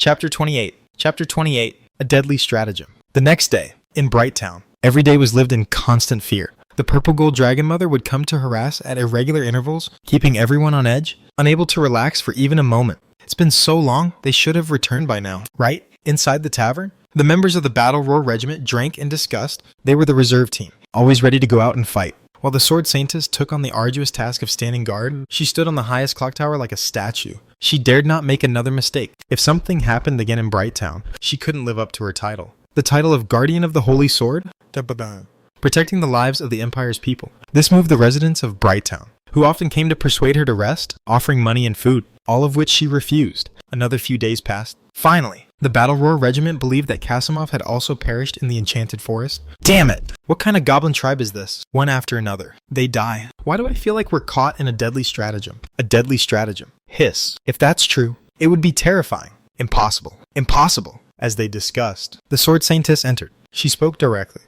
Chapter 28. Chapter 28. A Deadly Stratagem. The next day, in Brighttown, every day was lived in constant fear. The purple gold dragon mother would come to harass at irregular intervals, keeping everyone on edge, unable to relax for even a moment. It's been so long, they should have returned by now, right? Inside the tavern, the members of the Battle Roar Regiment drank in disgust. They were the reserve team, always ready to go out and fight. While the Sword Saintess took on the arduous task of standing guard, she stood on the highest clock tower like a statue. She dared not make another mistake. If something happened again in Brighttown, she couldn't live up to her title. The title of Guardian of the Holy Sword? Protecting the lives of the Empire's people. This moved the residents of Brighttown, who often came to persuade her to rest, offering money and food, all of which she refused. Another few days passed. Finally, the Battle Roar Regiment believed that Kasimov had also perished in the Enchanted Forest. Damn it! What kind of goblin tribe is this? One after another. They die. Why do I feel like we're caught in a deadly stratagem? A deadly stratagem. Hiss. If that's true, it would be terrifying. Impossible. Impossible. As they discussed, the Sword Saintess entered. She spoke directly.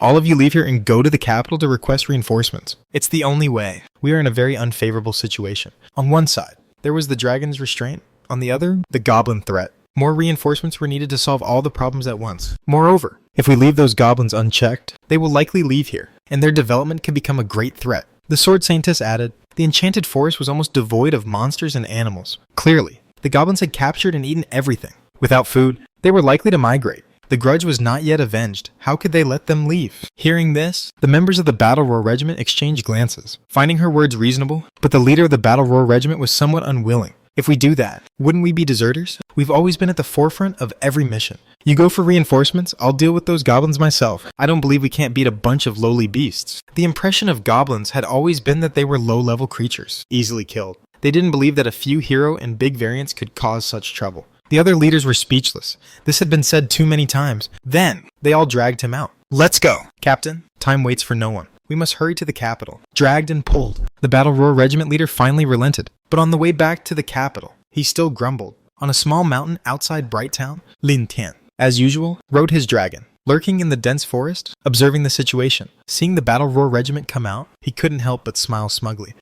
All of you leave here and go to the capital to request reinforcements. It's the only way. We are in a very unfavorable situation. On one side, there was the dragon's restraint. On the other, the goblin threat. More reinforcements were needed to solve all the problems at once. Moreover, if we leave those goblins unchecked, they will likely leave here, and their development could become a great threat. The Sword Saintess added, the Enchanted Forest was almost devoid of monsters and animals. Clearly, the goblins had captured and eaten everything. Without food, they were likely to migrate. The grudge was not yet avenged. How could they let them leave? Hearing this, the members of the Battle Roar Regiment exchanged glances, finding her words reasonable, but the leader of the Battle Roar Regiment was somewhat unwilling. If we do that, wouldn't we be deserters? We've always been at the forefront of every mission. You go for reinforcements, I'll deal with those goblins myself. I don't believe we can't beat a bunch of lowly beasts. The impression of goblins had always been that they were low-level creatures, easily killed. They didn't believe that a few hero and big variants could cause such trouble. The other leaders were speechless. This had been said too many times. Then, they all dragged him out. Let's go! Captain, time waits for no one. We must hurry to the capital. Dragged and pulled. The Battle Roar Regiment leader finally relented. But on the way back to the capital, he still grumbled. On a small mountain outside Brighttown, Lin Tian, as usual, rode his dragon. Lurking in the dense forest, observing the situation. Seeing the Battle Roar Regiment come out, he couldn't help but smile smugly.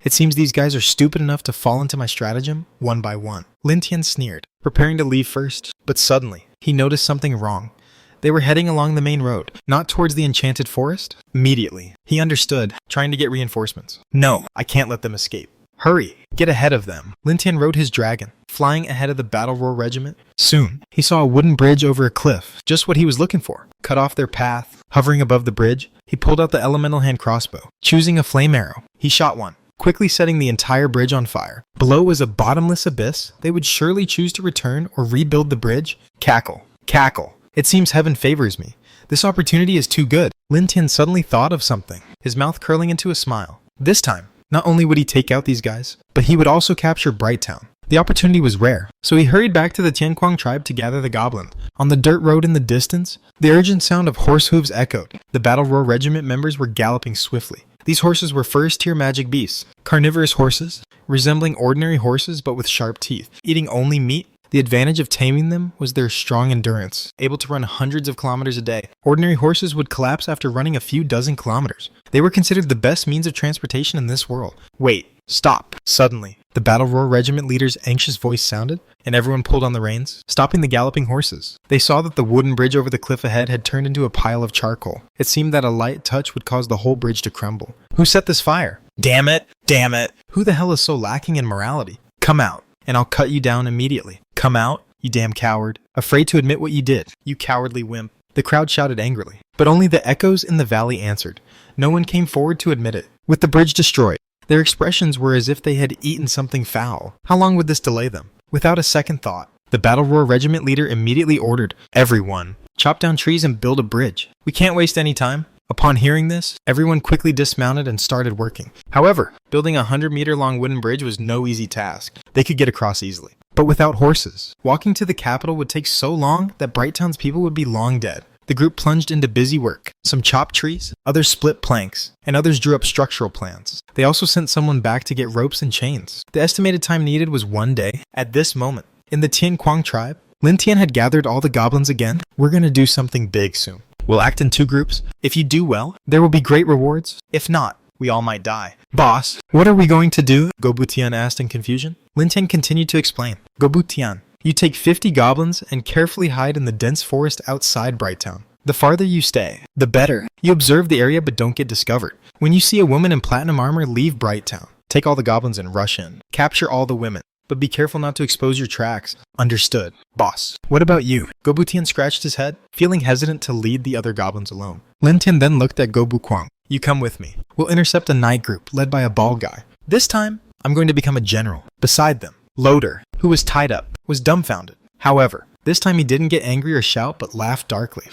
It seems these guys are stupid enough to fall into my stratagem, one by one. Lin Tian sneered, preparing to leave first. But suddenly, he noticed something wrong. They were heading along the main road, not towards the Enchanted Forest. Immediately, he understood, trying to get reinforcements. No, I can't let them escape. Hurry, get ahead of them. Lin Tian rode his dragon, flying ahead of the Battle Roar Regiment. Soon, he saw a wooden bridge over a cliff, just what he was looking for. Cut off their path. Hovering above the bridge, he pulled out the elemental hand crossbow. Choosing a flame arrow, he shot one, quickly setting the entire bridge on fire. Below was a bottomless abyss. They would surely choose to return or rebuild the bridge. Cackle. Cackle. It seems heaven favors me. This opportunity is too good. Lin Tian suddenly thought of something, his mouth curling into a smile. This time, not only would he take out these guys, but he would also capture Brighttown. The opportunity was rare, so he hurried back to the Tianquang tribe to gather the goblins. On the dirt road in the distance, the urgent sound of horse hooves echoed. The Battle Roar Regiment members were galloping swiftly. These horses were first-tier magic beasts, carnivorous horses, resembling ordinary horses but with sharp teeth, eating only meat. The advantage of taming them was their strong endurance, able to run hundreds of kilometers a day. Ordinary horses would collapse after running a few dozen kilometers. They were considered the best means of transportation in this world. Wait, stop. Suddenly, the Battle Roar Regiment leader's anxious voice sounded, and everyone pulled on the reins, stopping the galloping horses. They saw that the wooden bridge over the cliff ahead had turned into a pile of charcoal. It seemed that a light touch would cause the whole bridge to crumble. Who set this fire? Damn it! Damn it! Who the hell is so lacking in morality? Come out, and I'll cut you down immediately. Come out, you damn coward. Afraid to admit what you did, you cowardly wimp. The crowd shouted angrily, but only the echoes in the valley answered. No one came forward to admit it. With the bridge destroyed, their expressions were as if they had eaten something foul. How long would this delay them? Without a second thought, the Battle Roar Regiment leader immediately ordered, everyone, chop down trees and build a bridge. We can't waste any time. Upon hearing this, everyone quickly dismounted and started working. However, building a 100-meter-long wooden bridge was no easy task. They could get across easily. But without horses, walking to the capital would take so long that Brighttown's people would be long dead. The group plunged into busy work. Some chopped trees, others split planks, and others drew up structural plans. They also sent someone back to get ropes and chains. The estimated time needed was 1 day. At this moment, in the Tianquang tribe, Lin Tian had gathered all the goblins again. We're gonna do something big soon. We'll act in 2 groups. If you do well, there will be great rewards. If not, we all might die. Boss, what are we going to do? Gobutian asked in confusion. Lin Tian continued to explain. Gobutian, you take 50 goblins and carefully hide in the dense forest outside Brighttown. The farther you stay, the better. You observe the area but don't get discovered. When you see a woman in platinum armor, leave Brighttown. Take all the goblins and rush in. Capture all the women. But be careful not to expose your tracks. Understood. Boss. What about you? Gobutian scratched his head, feeling hesitant to lead the other goblins alone. Lin Tian then looked at Gobu Kwang. You come with me. We'll intercept a night group led by a bald guy. This time, I'm going to become a general. Beside them, Loader, who was tied up, was dumbfounded. However, this time he didn't get angry or shout, but laughed darkly.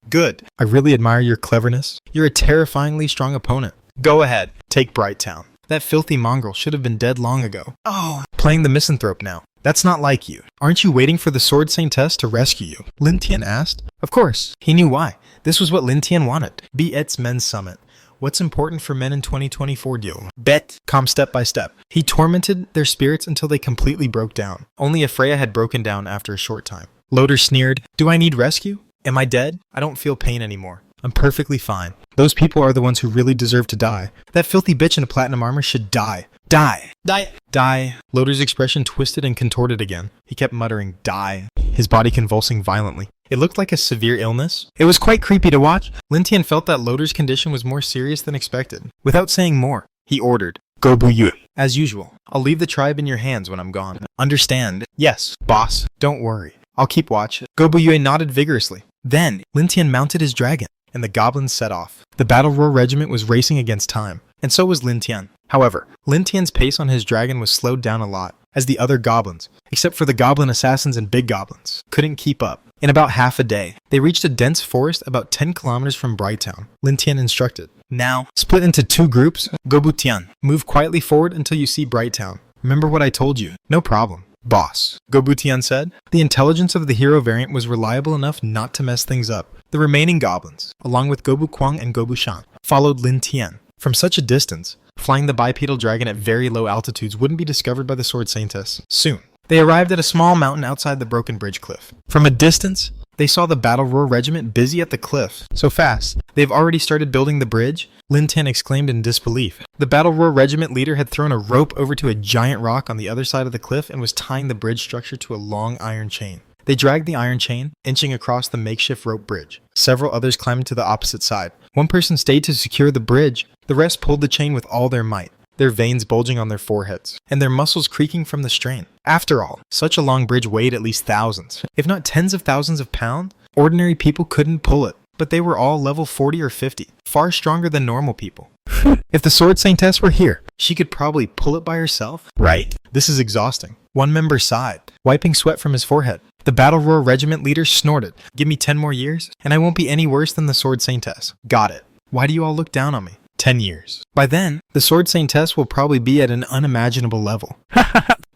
Good. I really admire your cleverness. You're a terrifyingly strong opponent. Go ahead. Take Brighttown. That filthy mongrel should have been dead long ago. Oh, playing the misanthrope now. That's not like you. Aren't you waiting for the Sword Saintess to rescue you? Lin Tian asked. Of course. He knew why. This was what Lin Tian wanted. Be its men's summit. What's important for men in 2024 deal? Bet. Calm step by step. He tormented their spirits until they completely broke down. Only Freya had broken down after a short time. Loader sneered. Do I need rescue? Am I dead? I don't feel pain anymore. I'm perfectly fine. Those people are the ones who really deserve to die. That filthy bitch in a platinum armor should die. Die. Die. Die. Loader's expression twisted and contorted again. He kept muttering, die, his body convulsing violently. It looked like a severe illness. It was quite creepy to watch. Lin Tian felt that Loader's condition was more serious than expected. Without saying more, he ordered, Go Buyu. As usual, I'll leave the tribe in your hands when I'm gone. Understand? Yes, boss. Don't worry. I'll keep watch. Go Buyu nodded vigorously. Then, Lin Tian mounted his dragon, and the goblins set off. The battle roar regiment was racing against time, and so was Lin Tian. However, Lin Tian's pace on his dragon was slowed down a lot, as the other goblins, except for the goblin assassins and big goblins, couldn't keep up. In about half a day, they reached a dense forest about 10 kilometers from Brighttown. Lin Tian instructed, now, split into 2 groups. Gobutian, move quietly forward until you see Brighttown. Remember what I told you. No problem. Boss, Gobutian said. The intelligence of the hero variant was reliable enough not to mess things up. The remaining goblins, along with Gobu Kwang and Gobu Shan, followed Lin Tian. From such a distance, flying the bipedal dragon at very low altitudes wouldn't be discovered by the Sword Saintess. Soon, they arrived at a small mountain outside the broken bridge cliff. From a distance, they saw the Battle Roar regiment busy at the cliff. So fast, they've already started building the bridge? Lin Tian exclaimed in disbelief. The Battle Roar regiment leader had thrown a rope over to a giant rock on the other side of the cliff and was tying the bridge structure to a long iron chain. They dragged the iron chain, inching across the makeshift rope bridge. Several others climbed to the opposite side. One person stayed to secure the bridge. The rest pulled the chain with all their might, their veins bulging on their foreheads, and their muscles creaking from the strain. After all, such a long bridge weighed at least thousands, if not tens of thousands of pounds. Ordinary people couldn't pull it, but they were all level 40 or 50, far stronger than normal people. If the Sword Saintess were here, she could probably pull it by herself. Right. This is exhausting. One member sighed, wiping sweat from his forehead. The Battle Roar regiment leader snorted. Give me 10 more years, and I won't be any worse than the Sword Saintess. Got it. Why do you all look down on me? 10 years. By then, the Sword Saintess will probably be at an unimaginable level.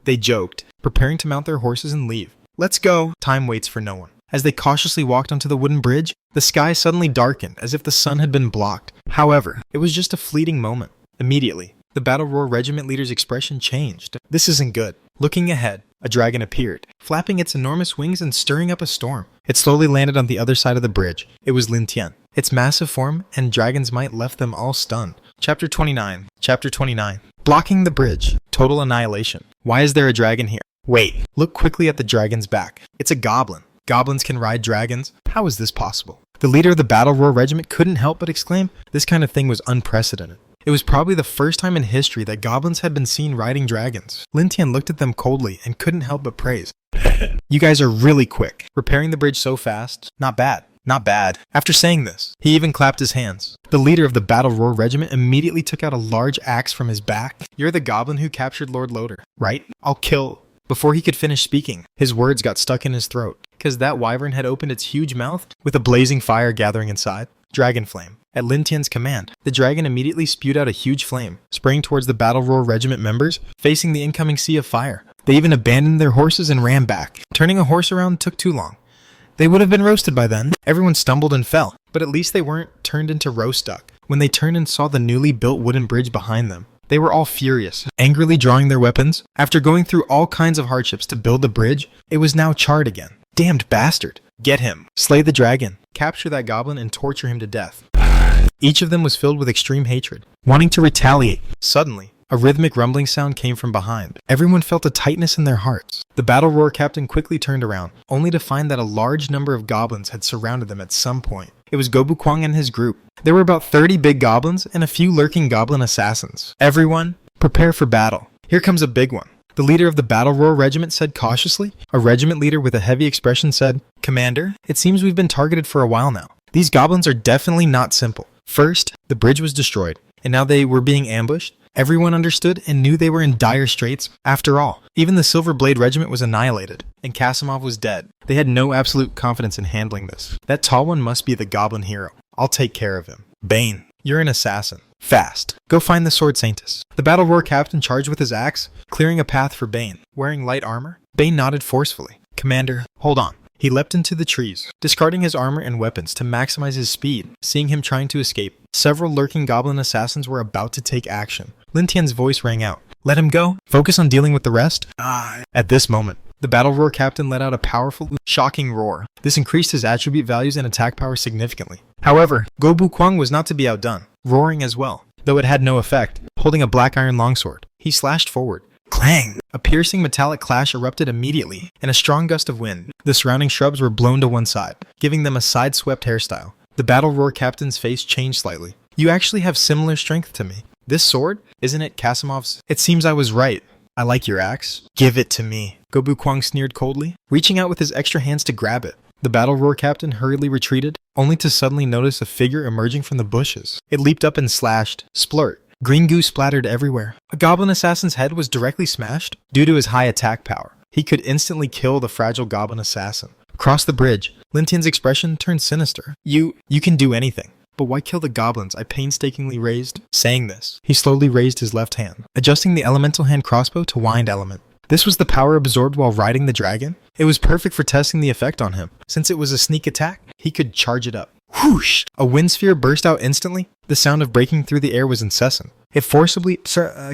They joked, preparing to mount their horses and leave. Let's go. Time waits for no one. As they cautiously walked onto the wooden bridge, the sky suddenly darkened as if the sun had been blocked. However, it was just a fleeting moment. Immediately, the Battle Roar regiment leader's expression changed. This isn't good. Looking ahead, a dragon appeared, flapping its enormous wings and stirring up a storm. It slowly landed on the other side of the bridge. It was Lin Tian. Its massive form and dragon's might left them all stunned. Chapter 29. Chapter 29. Blocking the bridge. Total annihilation. Why is there a dragon here? Wait. Look quickly at the dragon's back. It's a goblin. Goblins can ride dragons? How is this possible? The leader of the Battle Roar regiment couldn't help but exclaim, this kind of thing was unprecedented. It was probably the first time in history that goblins had been seen riding dragons. Lin Tian looked at them coldly and couldn't help but praise. You guys are really quick. Repairing the bridge so fast? Not bad. Not bad. After saying this, he even clapped his hands. The leader of the Battle Roar regiment immediately took out a large axe from his back. You're the goblin who captured Lord Loader, right? I'll kill... Before he could finish speaking, his words got stuck in his throat, because that wyvern had opened its huge mouth with a blazing fire gathering inside. Dragon flame. At Lin Tian's command, the dragon immediately spewed out a huge flame, spraying towards the Battle Roar regiment members, facing the incoming sea of fire. They even abandoned their horses and ran back. Turning a horse around took too long. They would have been roasted by then. Everyone stumbled and fell, but at least they weren't turned into roast duck. When they turned and saw the newly built wooden bridge behind them, they were all furious, angrily drawing their weapons. After going through all kinds of hardships to build the bridge, it was now charred again. Damned bastard. Get him. Slay the dragon. Capture that goblin and torture him to death. Each of them was filled with extreme hatred, wanting to retaliate. Suddenly, a rhythmic rumbling sound came from behind. Everyone felt a tightness in their hearts. The battle roar captain quickly turned around, only to find that a large number of goblins had surrounded them at some point. It was Gobu Kwang and his group. There were about 30 big goblins and a few lurking goblin assassins. Everyone, prepare for battle. Here comes a big one. The leader of the Battle Roar Regiment said cautiously. A regiment leader with a heavy expression said, "Commander, it seems we've been targeted for a while now. These goblins are definitely not simple. First, the bridge was destroyed, and now they were being ambushed. Everyone understood and knew they were in dire straits. After all, even the Silver Blade Regiment was annihilated, and Kasimov was dead. They had no absolute confidence in handling this. That tall one must be the goblin hero. I'll take care of him. Bane, you're an assassin. Fast. Go find the Sword Saintess." The Battle Roar captain charged with his axe, clearing a path for Bane. Wearing light armor, Bane nodded forcefully. "Commander, hold on." He leapt into the trees, discarding his armor and weapons to maximize his speed. Seeing him trying to escape, several lurking goblin assassins were about to take action. Lin Tian's voice rang out. "Let him go. Focus on dealing with the rest." At this moment, the Battle Roar captain let out a powerful, shocking roar. This increased his attribute values and attack power significantly. However, Gobu Kwang was not to be outdone, roaring as well. Though it had no effect, holding a black iron longsword, he slashed forward. Clang! A piercing metallic clash erupted immediately, and a strong gust of wind. The surrounding shrubs were blown to one side, giving them a side-swept hairstyle. The Battle Roar captain's face changed slightly. "You actually have similar strength to me. This sword? Isn't it Kasimov's? It seems I was right. I like your axe. Give it to me." Gobu Kwang sneered coldly, reaching out with his extra hands to grab it. The Battle Roar captain hurriedly retreated, only to suddenly notice a figure emerging from the bushes. It leaped up and slashed. Splurt. Green goo splattered everywhere. A goblin assassin's head was directly smashed. Due to his high attack power, he could instantly kill the fragile goblin assassin. Across the bridge, Lin Tian's expression turned sinister. You can do anything. But why kill the goblins I painstakingly raised?" Saying this, he slowly raised his left hand, adjusting the elemental hand crossbow to wind element. This was the power absorbed while riding the dragon. It was perfect for testing the effect on him. Since it was a sneak attack, he could charge it up. Whoosh! A wind sphere burst out instantly. The sound of breaking through the air was incessant. It forcibly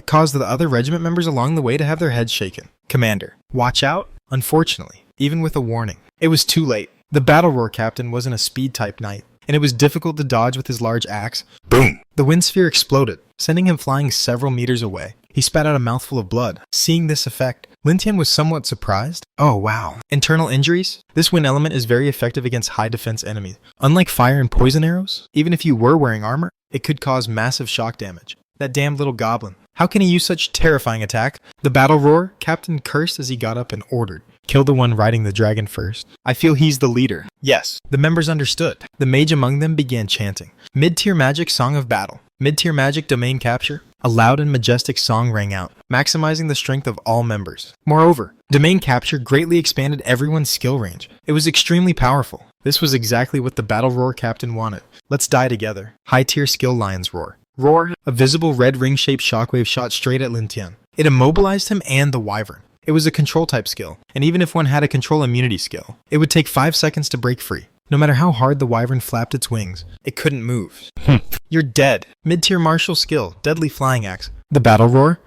caused the other regiment members along the way to have their heads shaken. "Commander, watch out." Unfortunately, even with a warning, it was too late. The Battle Roar captain wasn't a speed-type knight, and it was difficult to dodge with his large axe. Boom! The wind sphere exploded, sending him flying several meters away. He spat out a mouthful of blood. Seeing this effect, Lin Tian was somewhat surprised. Oh wow. Internal injuries? This wind element is very effective against high defense enemies. Unlike fire and poison arrows, even if you were wearing armor, it could cause massive shock damage. That damned little goblin. How can he use such terrifying attack? The Battle Roar captain cursed as he got up and ordered, "Kill the one riding the dragon first. I feel he's the leader." Yes, the members understood. The mage among them began chanting. Mid-tier magic song of battle. Mid-tier magic domain capture. A loud and majestic song rang out, maximizing the strength of all members. Moreover, domain capture greatly expanded everyone's skill range. It was extremely powerful. This was exactly what the Battle Roar captain wanted. Let's die together. High-tier skill lion's roar. Roar! A visible red ring-shaped shockwave shot straight at Lin Tian. It immobilized him and the wyvern. It was a control-type skill, and even if one had a control immunity skill, it would take 5 seconds to break free. No matter how hard the wyvern flapped its wings, it couldn't move. You're dead. Mid-tier martial skill, deadly flying axe. The Battle Roar?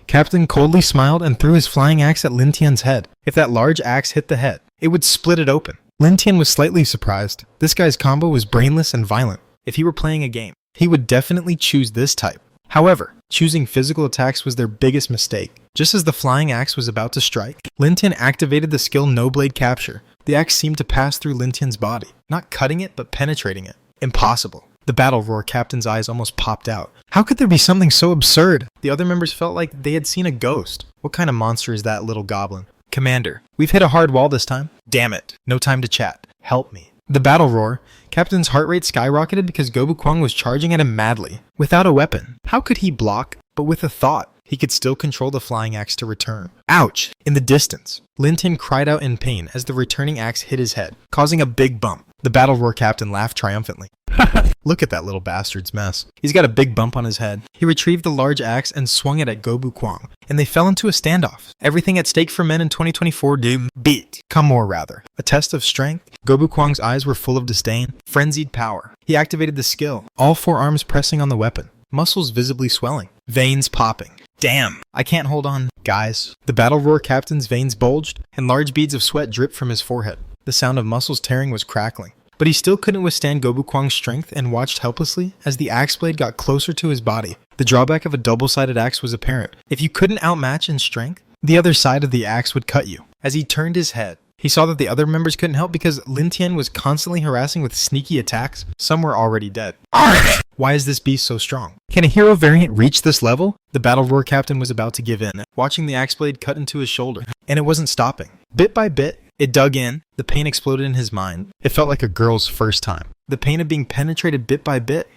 Captain coldly smiled and threw his flying axe at Lin Tian's head. If that large axe hit the head, it would split it open. Lin Tian was slightly surprised. This guy's combo was brainless and violent. If he were playing a game, he would definitely choose this type. However, choosing physical attacks was their biggest mistake. Just as the flying axe was about to strike, Lin Tian activated the skill No Blade Capture. The axe seemed to pass through Lin Tian's body, not cutting it but penetrating it. Impossible. The Battle Roar captain's eyes almost popped out. How could there be something so absurd? The other members felt like they had seen a ghost. What kind of monster is that little goblin? "Commander, we've hit a hard wall this time." "Damn it. No time to chat. Help me." The Battle Roar captain's heart rate skyrocketed because Gobu Kwang was charging at him madly. Without a weapon, how could he block? But with a thought, he could still control the flying axe to return. Ouch! In the distance, Lin Tian cried out in pain as the returning axe hit his head, causing a big bump. The Battle Roar captain laughed triumphantly. Look at that little bastard's mess. He's got a big bump on his head. He retrieved the large axe and swung it at Gobu Kwang, and they fell into a standoff. Everything at stake for men in 2024 beat. Come more rather. A test of strength. Gobu Kwang's eyes were full of disdain. Frenzied power. He activated the skill, all 4 arms pressing on the weapon, muscles visibly swelling, veins popping. Damn, I can't hold on, guys. The Battle Roar captain's veins bulged, and large beads of sweat dripped from his forehead. The sound of muscles tearing was crackling. but he still couldn't withstand Gobu Kwang's strength and watched helplessly as the axe blade got closer to his body. The drawback of a double-sided axe was apparent. If you couldn't outmatch in strength, the other side of the axe would cut you. As he turned his head, he saw that the other members couldn't help because Lin Tian was constantly harassing with sneaky attacks. Some were already dead. Why is this beast so strong? Can a hero variant reach this level? The battle roar captain was about to give in, watching the axe blade cut into his shoulder, and it wasn't stopping. Bit by bit, it dug in. The pain exploded in his mind. It felt like a girl's first time. The pain of being penetrated bit by bit,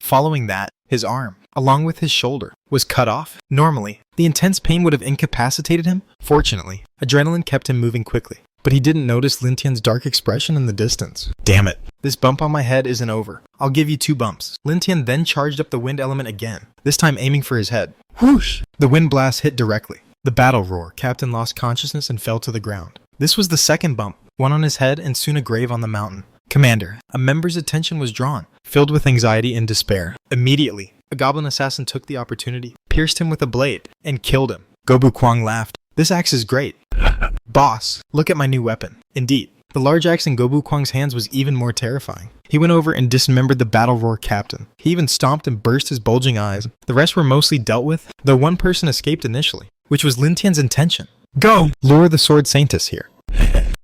following that, his arm, along with his shoulder, was cut off. Normally, the intense pain would have incapacitated him. Fortunately, adrenaline kept him moving quickly. But he didn't notice Lin Tian's dark expression in the distance. Damn it. This bump on my head isn't over. I'll give you 2 bumps. Lin Tian then charged up the wind element again, this time aiming for his head. Whoosh! The wind blast hit directly. The battle roar captain lost consciousness and fell to the ground. This was the second bump, one on his head and soon a grave on the mountain. Commander, a member's attention was drawn, filled with anxiety and despair. Immediately, a goblin assassin took the opportunity, pierced him with a blade, and killed him. Gobu Kwang laughed. This axe is great. Boss, look at my new weapon. Indeed, the large axe in Gobu Kwang's hands was even more terrifying. He went over and dismembered the battle roar captain. He even stomped and burst his bulging eyes. The rest were mostly dealt with, though one person escaped initially, which was Lin Tian's intention. Go! Lure the sword saintess here.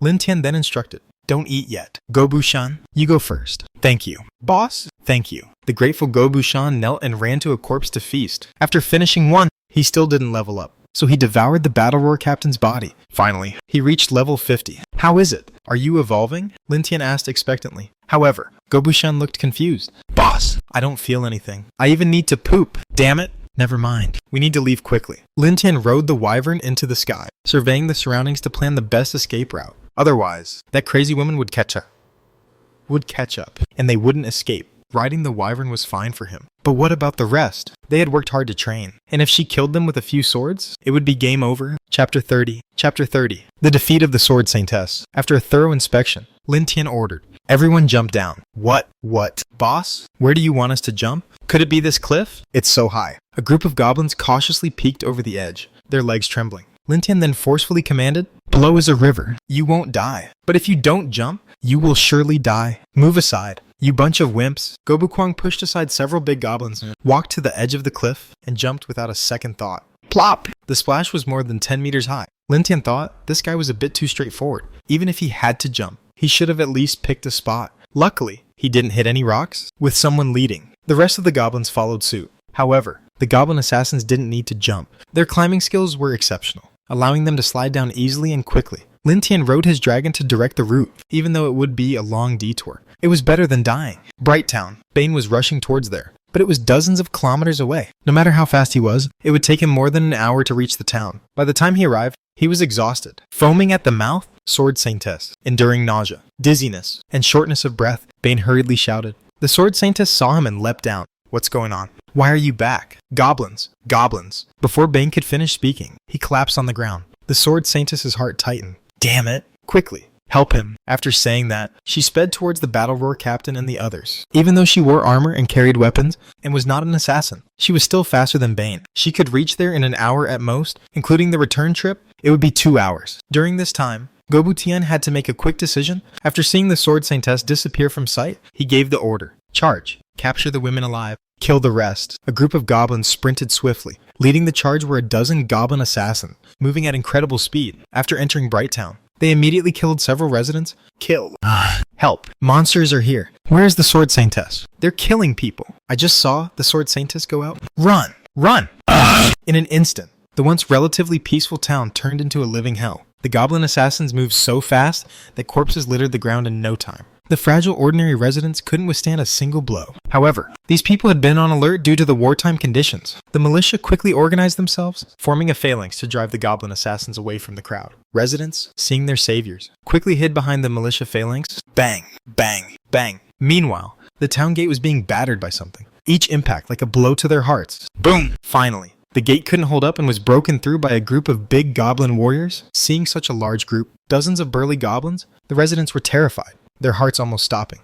Lin Tian then instructed, don't eat yet. Gobu-shan, you go first. Thank you. Boss? Thank you. The grateful Gobu-shan knelt and ran to a corpse to feast. After finishing one, he still didn't level up. So he devoured the battle roar captain's body. Finally, he reached level 50. How is it? Are you evolving? Lin Tian asked expectantly. However, Gobu-shan looked confused. Boss, I don't feel anything. I even need to poop. Damn it. Never mind. We need to leave quickly. Lin Tian rode the wyvern into the sky, surveying the surroundings to plan the best escape route. Otherwise, that crazy woman would catch up, and they wouldn't escape. Riding the wyvern was fine for him. But what about the rest? They had worked hard to train, and if she killed them with a few swords, it would be game over. Chapter 30. The defeat of the sword saintess. After a thorough inspection, Lin Tian ordered, everyone jump down. What? Boss? Where do you want us to jump? Could it be this cliff? It's so high. A group of goblins cautiously peeked over the edge, their legs trembling. Lin Tian then forcefully commanded, below is a river. You won't die. But if you don't jump, you will surely die. Move aside. You bunch of wimps. Gobu Kwang pushed aside several big goblins, walked to the edge of the cliff, and jumped without a second thought. Plop! The splash was more than 10 meters high. Lin Tian thought this guy was a bit too straightforward. Even if he had to jump, he should have at least picked a spot. Luckily, he didn't hit any rocks, with someone leading. The rest of the goblins followed suit. However, the goblin assassins didn't need to jump. Their climbing skills were exceptional, allowing them to slide down easily and quickly. Lin Tian rode his dragon to direct the route, even though it would be a long detour. It was better than dying. Bright Town. Bane was rushing towards there, but it was dozens of kilometers away. No matter how fast he was, it would take him more than an hour to reach the town. By the time he arrived, he was exhausted. Foaming at the mouth, sword saintess, enduring nausea, dizziness, and shortness of breath, Bane hurriedly shouted. The sword saintess saw him and leapt down. What's going on? Why are you back? Goblins. Before Bane could finish speaking, he collapsed on the ground. The sword saintess's heart tightened. Damn it. Quickly, help him. After saying that, she sped towards the battle roar captain and the others. Even though she wore armor and carried weapons, and was not an assassin, she was still faster than Bane. She could reach there in an hour at most, including the return trip, it would be 2 hours. During this time, Gobu Tian had to make a quick decision. After seeing the sword saintess disappear from sight, he gave the order. Charge. Capture the women alive. Kill the rest. A group of goblins sprinted swiftly. Leading the charge were a dozen goblin assassins, moving at incredible speed. After entering Bright Town, they immediately killed several residents. Kill. Help. Monsters are here. Where is the sword saintess? They're killing people. I just saw the sword saintess go out. Run. In an instant, the once relatively peaceful town turned into a living hell. The goblin assassins moved so fast that corpses littered the ground in no time. The fragile ordinary residents couldn't withstand a single blow. However, these people had been on alert due to the wartime conditions. The militia quickly organized themselves, forming a phalanx to drive the goblin assassins away from the crowd. Residents, seeing their saviors, quickly hid behind the militia phalanx. Bang, bang, bang. Meanwhile, the town gate was being battered by something, each impact like a blow to their hearts. Boom! Finally, the gate couldn't hold up and was broken through by a group of big goblin warriors. Seeing such a large group, dozens of burly goblins, the residents were terrified, their hearts almost stopping.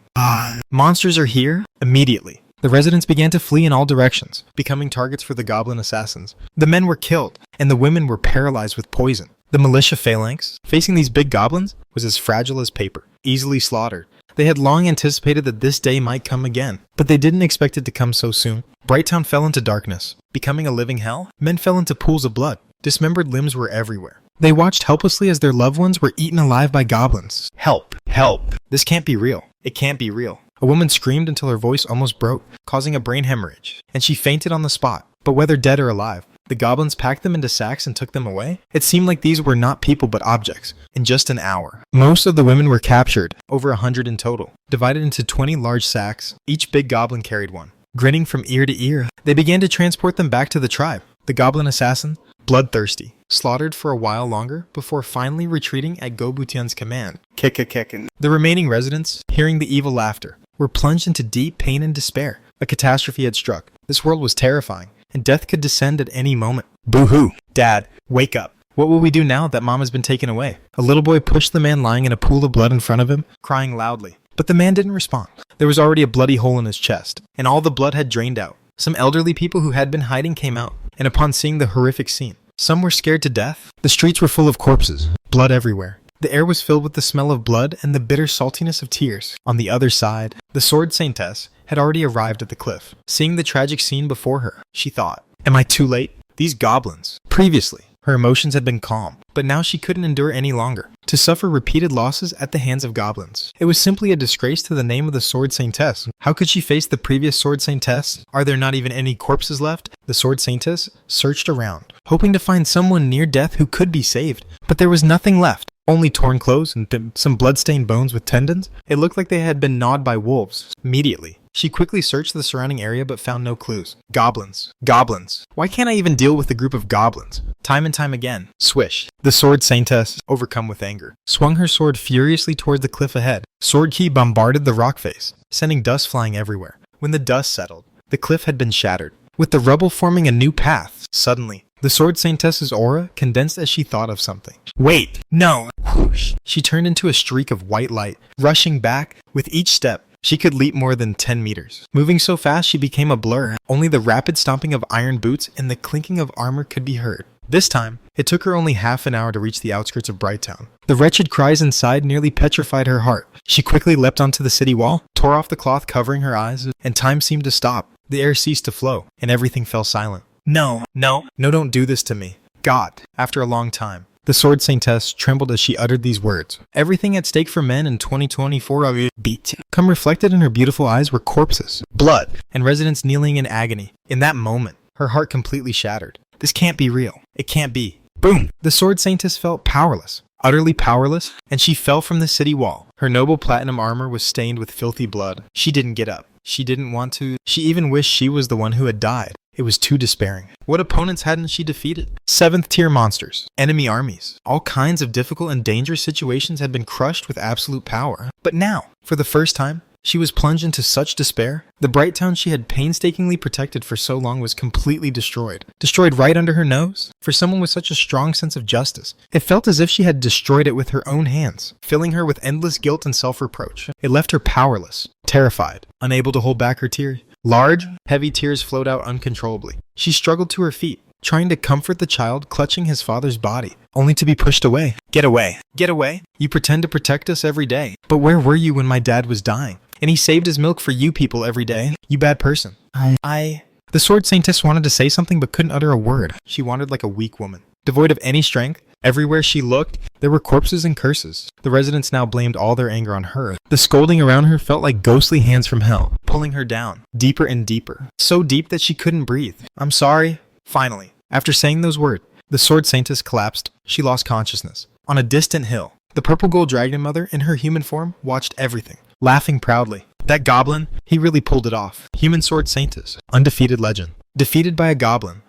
Monsters are here? Immediately, the residents began to flee in all directions, becoming targets for the goblin assassins. The men were killed, and the women were paralyzed with poison. The militia phalanx, facing these big goblins, was as fragile as paper, easily slaughtered. They had long anticipated that this day might come again, but they didn't expect it to come so soon. Brighttown fell into darkness, becoming a living hell. Men fell into pools of blood. Dismembered limbs were everywhere. They watched helplessly as their loved ones were eaten alive by goblins. Help! Help! This can't be real. It can't be real. A woman screamed until her voice almost broke, causing a brain hemorrhage, and she fainted on the spot. But whether dead or alive, the goblins packed them into sacks and took them away. It seemed like these were not people but objects, in just an hour. Most of the women were captured, over 100 in total, divided into 20 large sacks. Each big goblin carried one. Grinning from ear to ear, they began to transport them back to the tribe. The goblin assassin, bloodthirsty, slaughtered for a while longer before finally retreating at Gobutian's command. Kickin'. The remaining residents, hearing the evil laughter, were plunged into deep pain and despair. A catastrophe had struck. This world was terrifying, and death could descend at any moment. Boo-hoo! Dad, wake up. What will we do now that Mom has been taken away? A little boy pushed the man lying in a pool of blood in front of him, crying loudly. But the man didn't respond. There was already a bloody hole in his chest, and all the blood had drained out. Some elderly people who had been hiding came out, and upon seeing the horrific scene, some were scared to death. The streets were full of corpses, blood everywhere. The air was filled with the smell of blood and the bitter saltiness of tears. On the other side, the sword saintess had already arrived at the cliff. Seeing the tragic scene before her, she thought, "Am I too late? These goblins." Previously, her emotions had been calm, but now she couldn't endure any longer to suffer repeated losses at the hands of goblins. It was simply a disgrace to the name of the sword saintess. How could she face the previous sword saintess? Are there not even any corpses left? The sword saintess searched around, hoping to find someone near death who could be saved, but there was nothing left. Only torn clothes and some blood-stained bones with tendons. It looked like they had been gnawed by wolves. Immediately, she quickly searched the surrounding area but found no clues. Goblins. Goblins. Why can't I even deal with a group of goblins? Time and time again. Swish. The sword saintess, overcome with anger, swung her sword furiously toward the cliff ahead. Sword key bombarded the rock face, sending dust flying everywhere. When the dust settled, the cliff had been shattered, with the rubble forming a new path. Suddenly, the sword saintess's aura condensed as she thought of something. Wait! No! Whoosh. She turned into a streak of white light, rushing back. With each step, she could leap more than 10 meters. Moving so fast she became a blur. Only the rapid stomping of iron boots and the clinking of armor could be heard. This time, it took her only half an hour to reach the outskirts of Brighttown. The wretched cries inside nearly petrified her heart. She quickly leapt onto the city wall, tore off the cloth covering her eyes, and time seemed to stop. The air ceased to flow, and everything fell silent. No, don't do this to me. God. After a long time, the sword saintess trembled as she uttered these words. Everything at stake for men in 2024 beat. Come reflected in her beautiful eyes were corpses, blood, and residents kneeling in agony. In that moment, her heart completely shattered. This can't be real. It can't be. Boom! The sword saintess felt powerless, utterly powerless, and she fell from the city wall. Her noble platinum armor was stained with filthy blood. She didn't get up. She didn't want to. She even wished she was the one who had died. It was too despairing. What opponents hadn't she defeated? 7th tier monsters, enemy armies, all kinds of difficult and dangerous situations had been crushed with absolute power. But now, for the first time, she was plunged into such despair. The Brighttown she had painstakingly protected for so long was completely destroyed. Destroyed right under her nose? For someone with such a strong sense of justice, it felt as if she had destroyed it with her own hands, filling her with endless guilt and self-reproach. It left her powerless, terrified, unable to hold back her tears. Large, heavy tears flowed out uncontrollably. She struggled to her feet, trying to comfort the child clutching his father's body, only to be pushed away. Get away. Get away. You pretend to protect us every day. But where were you when my dad was dying? And he saved his milk for you people every day. You bad person. The sword saintess wanted to say something but couldn't utter a word. She wandered like a weak woman, devoid of any strength. Everywhere she looked, there were corpses and curses. The residents now blamed all their anger on her. The scolding around her felt like ghostly hands from hell, pulling her down, deeper and deeper. So deep that she couldn't breathe. I'm sorry. Finally, after saying those words, the sword saintess collapsed. She lost consciousness. On a distant hill, the purple gold dragon mother in her human form watched everything, laughing proudly. That goblin, he really pulled it off. Human sword saintess, undefeated legend. Defeated by a goblin.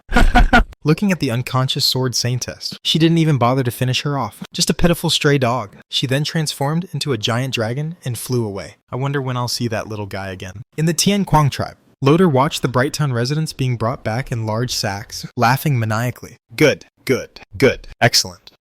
Looking at the unconscious sword saintess, she didn't even bother to finish her off. Just a pitiful stray dog. She then transformed into a giant dragon and flew away. I wonder when I'll see that little guy again. In the Tian Quang tribe, Loader watched the Brighttown residents being brought back in large sacks, laughing maniacally. Good. Excellent.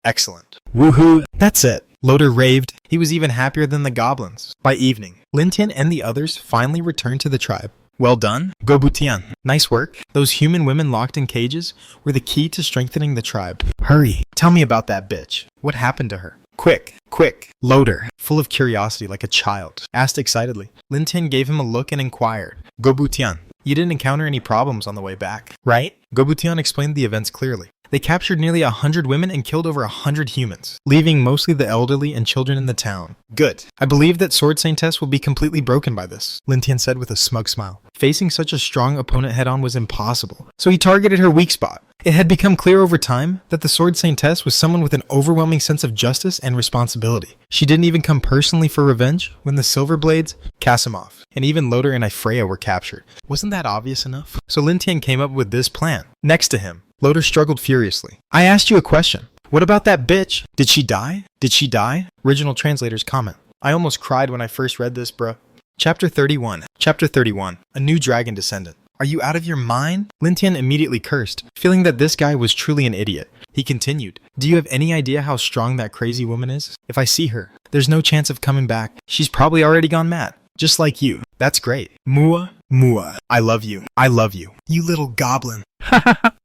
Woohoo! That's it. Loader raved. He was even happier than the goblins. By evening, Lintian and the others finally returned to the tribe. Well done, Gobutian. Nice work. Those human women locked in cages were the key to strengthening the tribe. Hurry, tell me about that bitch. What happened to her? Quick, Quick, loader, full of curiosity like a child, asked excitedly. Lin Tian gave him a look and inquired, Gobutian, you didn't encounter any problems on the way back, right? Gobutian explained the events clearly. They captured nearly 100 women and killed over 100 humans, leaving mostly the elderly and children in the town. Good. I believe that Sword Saintess will be completely broken by this, Lin Tian said with a smug smile. Facing such a strong opponent head-on was impossible, so he targeted her weak spot. It had become clear over time that the Sword Saintess was someone with an overwhelming sense of justice and responsibility. She didn't even come personally for revenge when the Silver Blades, Kasimov, and even Loder and Ifreya were captured. Wasn't that obvious enough? So Lin Tian came up with this plan. Next to him, Loder struggled furiously. I asked you a question. What about that bitch? Did she die? Did she die? Original translator's comment. I almost cried when I first read this, bruh. Chapter 31. Chapter 31. A new dragon descendant. Are you out of your mind? Lin Tian immediately cursed, feeling that this guy was truly an idiot. He continued, do you have any idea how strong that crazy woman is? If I see her, there's no chance of coming back. She's probably already gone mad. Just like you. That's great. Mua, Mua. I love you. I love you. You little goblin.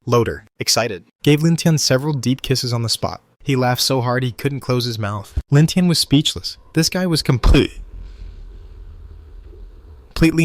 Loder, excited, gave Lin Tian several deep kisses on the spot. He laughed so hard he couldn't close his mouth. Lin Tian was speechless. This guy was completely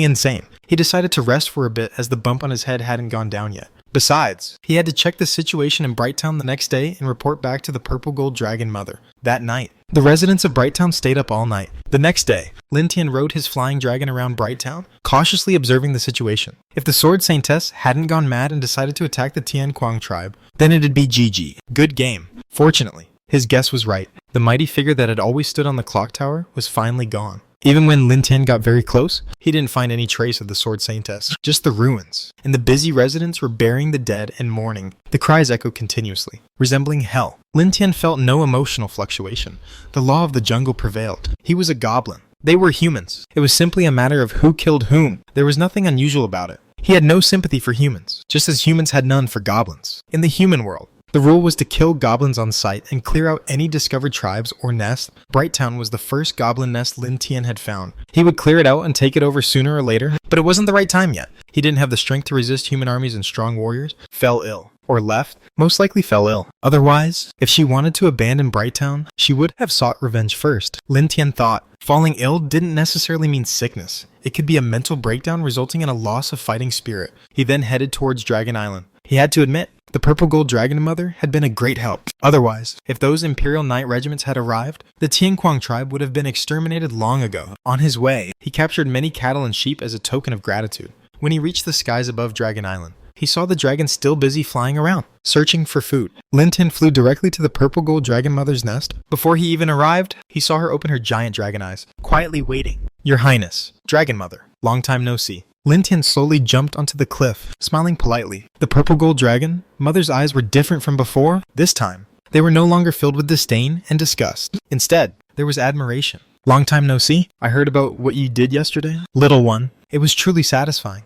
insane. He decided to rest for a bit as the bump on his head hadn't gone down yet. Besides, he had to check the situation in Brighttown the next day and report back to the Purple Gold Dragon Mother. That night, the residents of Brighttown stayed up all night. The next day, Lin Tian rode his flying dragon around Brighttown, cautiously observing the situation. If the Sword Saintess hadn't gone mad and decided to attack the Tian Quang tribe, then it'd be GG. Good game. Fortunately, his guess was right. The mighty figure that had always stood on the clock tower was finally gone. Even when Lin Tian got very close, he didn't find any trace of the Sword Saintess, just the ruins. And the busy residents were burying the dead and mourning. The cries echoed continuously, resembling hell. Lin Tian felt no emotional fluctuation. The law of the jungle prevailed. He was a goblin. They were humans. It was simply a matter of who killed whom. There was nothing unusual about it. He had no sympathy for humans, just as humans had none for goblins. In the human world, the rule was to kill goblins on sight and clear out any discovered tribes or nests. Brighttown was the first goblin nest Lin Tian had found. He would clear it out and take it over sooner or later, but it wasn't the right time yet. He didn't have the strength to resist human armies and strong warriors. Fell ill. Or left. Most likely fell ill. Otherwise, if she wanted to abandon Brighttown, she would have sought revenge first. Lin Tian thought, falling ill didn't necessarily mean sickness. It could be a mental breakdown resulting in a loss of fighting spirit. He then headed towards Dragon Island. He had to admit, the Purple Gold Dragon Mother had been a great help. Otherwise, if those Imperial Knight regiments had arrived, the Tianquang tribe would have been exterminated long ago. On his way, he captured many cattle and sheep as a token of gratitude. When he reached the skies above Dragon Island, he saw the dragon still busy flying around, searching for food. Lin Tian flew directly to the Purple Gold Dragon Mother's nest. Before he even arrived, he saw her open her giant dragon eyes, quietly waiting. Your Highness, Dragon Mother, long time no see. Lin Tian slowly jumped onto the cliff, smiling politely. The Purple Gold Dragon Mother's eyes were different from before. This time, they were no longer filled with disdain and disgust. Instead, there was admiration. Long time no see. I heard about what you did yesterday. Little one. It was truly satisfying.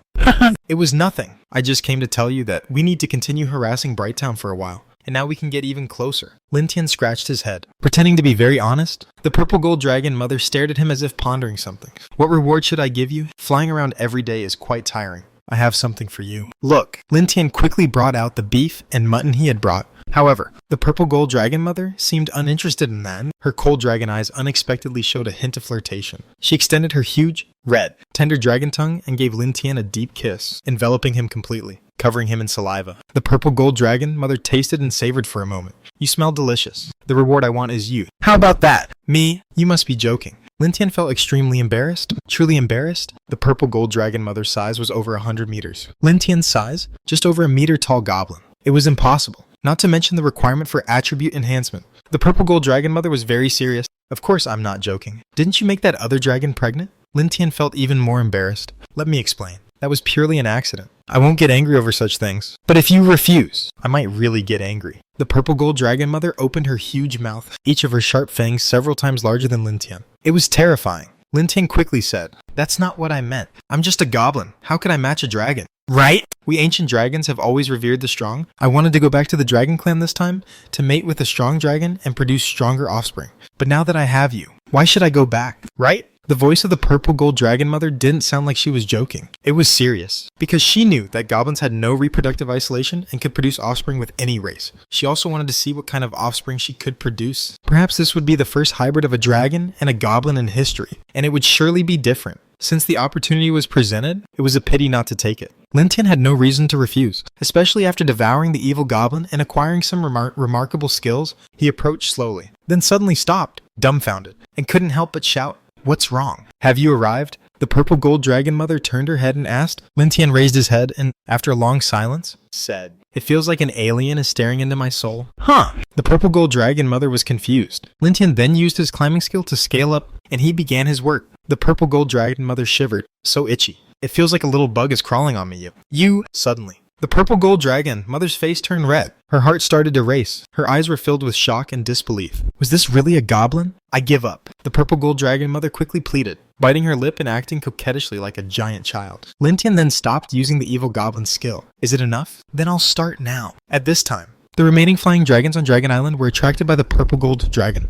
It was nothing. I just came to tell you that we need to continue harassing Brighttown for a while, and now we can get even closer. Lin Tian scratched his head. Pretending to be very honest, the Purple Gold Dragon Mother stared at him as if pondering something. What reward should I give you? Flying around every day is quite tiring. I have something for you. Look, Lin Tian quickly brought out the beef and mutton he had brought. However, the Purple Gold Dragon Mother seemed uninterested in that. Her cold dragon eyes unexpectedly showed a hint of flirtation. She extended her huge, red, tender dragon tongue and gave Lin Tian a deep kiss, enveloping him completely, covering him in saliva. The Purple Gold Dragon Mother tasted and savored for a moment. You smell delicious. The reward I want is you. How about that? Me? You must be joking. Lin Tian felt extremely embarrassed. Truly embarrassed? The Purple Gold Dragon Mother's size was over 100 meters. Lin Tian's size? Just over a meter-tall goblin. It was impossible. Not to mention the requirement for attribute enhancement. The Purple Gold Dragon Mother was very serious. Of course I'm not joking. Didn't you make that other dragon pregnant? Lin Tian felt even more embarrassed. Let me explain. That was purely an accident. I won't get angry over such things. But if you refuse, I might really get angry. The Purple Gold Dragon Mother opened her huge mouth, each of her sharp fangs several times larger than Lin Tian. It was terrifying. Lin Tian quickly said, that's not what I meant. I'm just a goblin. How could I match a dragon? Right? We ancient dragons have always revered the strong. I wanted to go back to the dragon clan this time to mate with a strong dragon and produce stronger offspring. But now that I have you, why should I go back? Right? The voice of the purple gold dragon mother didn't sound like she was joking. It was serious, because she knew that goblins had no reproductive isolation and could produce offspring with any race. She also wanted to see what kind of offspring she could produce. Perhaps this would be the first hybrid of a dragon and a goblin in history, and it would surely be different. Since the opportunity was presented, it was a pity not to take it. Lin Tian had no reason to refuse, especially after devouring the evil goblin and acquiring some remarkable skills. He approached slowly, then suddenly stopped, dumbfounded, and couldn't help but shout, "What's wrong? Have you arrived?" The purple gold dragon mother turned her head and asked. Lin Tian raised his head and, after a long silence, said, "It feels like an alien is staring into my soul." Huh! The purple gold dragon mother was confused. Lin Tian then used his climbing skill to scale up, and he began his work. The purple gold dragon mother shivered, so itchy. "It feels like a little bug is crawling on me, you." Suddenly, the purple gold dragon mother's face turned red. Her heart started to race. Her eyes were filled with shock and disbelief. Was this really a goblin? "I give up," the purple gold dragon mother quickly pleaded, biting her lip and acting coquettishly like a giant child. Lin Tian then stopped using the evil goblin's skill. "Is it enough? Then I'll start now." At this time, the remaining flying dragons on Dragon Island were attracted by the purple gold dragon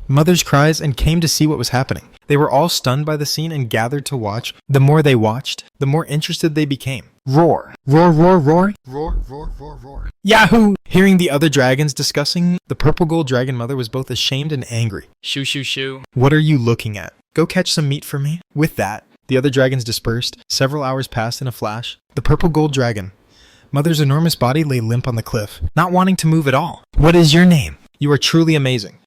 mother's cries and came to see what was happening. They were all stunned by the scene and gathered to watch. The more they watched, the more interested they became. Roar! Roar, roar, roar! Roar, roar, roar, roar! Yahoo! Hearing the other dragons discussing, the purple gold dragon mother was both ashamed and angry. "Shoo, shoo, shoo. What are you looking at? Go catch some meat for me." With that, the other dragons dispersed. Several hours passed in a flash. The purple gold dragon mother's enormous body lay limp on the cliff, not wanting to move at all. "What is your name? You are truly amazing.